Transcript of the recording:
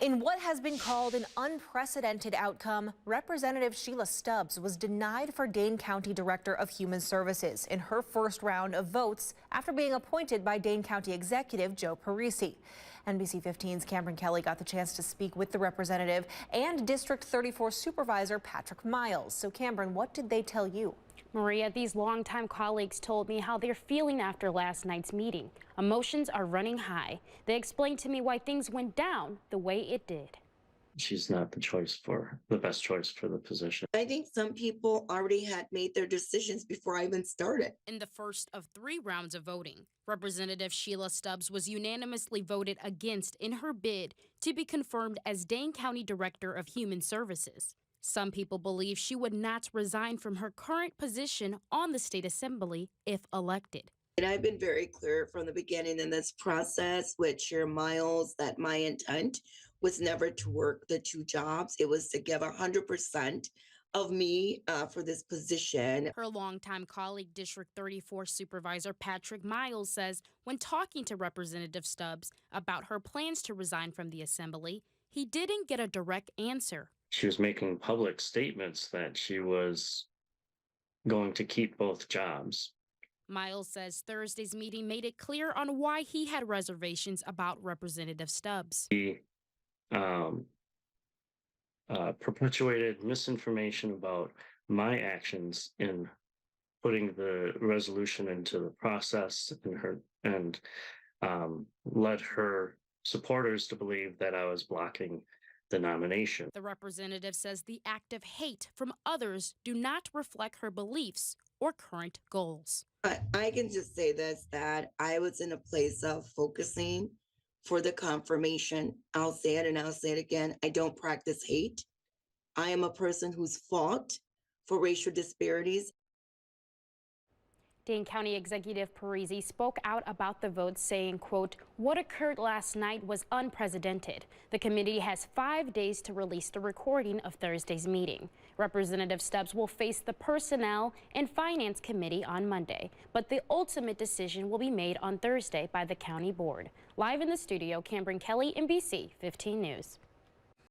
In what has been called an unprecedented outcome, Representative Shelia Stubbs was denied for Dane County Director of Human Services in her first round of votes after being appointed by Dane County Executive Joe Parisi. NBC 15's Cameron Kelly got the chance to speak with the representative and District 34 Supervisor Patrick Miles. So Cameron, what did they tell you? Maria, these longtime colleagues told me how they're feeling after last night's meeting. Emotions are running high. They explained to me why things went down the way it did. She's not the best choice for the position. I think some people already had made their decisions before I even started. In the first of 3 rounds of voting, Representative Shelia Stubbs was unanimously voted against in her bid to be confirmed as Dane County Director of Human Services. Some people believe she would not resign from her current position on the state assembly if elected. And I've been very clear from the beginning in this process with Chair Miles that my intent was never to work the 2 jobs. It was to give 100% of me for this position. Her longtime colleague, District 34 Supervisor Patrick Miles, says when talking to Representative Stubbs about her plans to resign from the assembly, he didn't get a direct answer. She was making public statements that she was going to keep both jobs. Miles says Thursday's meeting made it clear on why he had reservations about Representative Stubbs. He perpetuated misinformation about my actions in putting the resolution into the process and led her supporters to believe that I was blocking the nomination. The representative says the act of hate from others do not reflect her beliefs or current goals. I can just say this, that I was in a place of focusing for the confirmation. I'll say it and I'll say it again. I don't practice hate. I am a person who's fought for racial disparities. Dane County Executive Parisi spoke out about the vote, saying, quote, "What occurred last night was unprecedented. The committee has 5 days to release the recording of Thursday's meeting. Representative Stubbs will face the Personnel and Finance Committee on Monday, but the ultimate decision will be made on Thursday by the county board." Live in the studio, Cameron Kelly, NBC 15 News.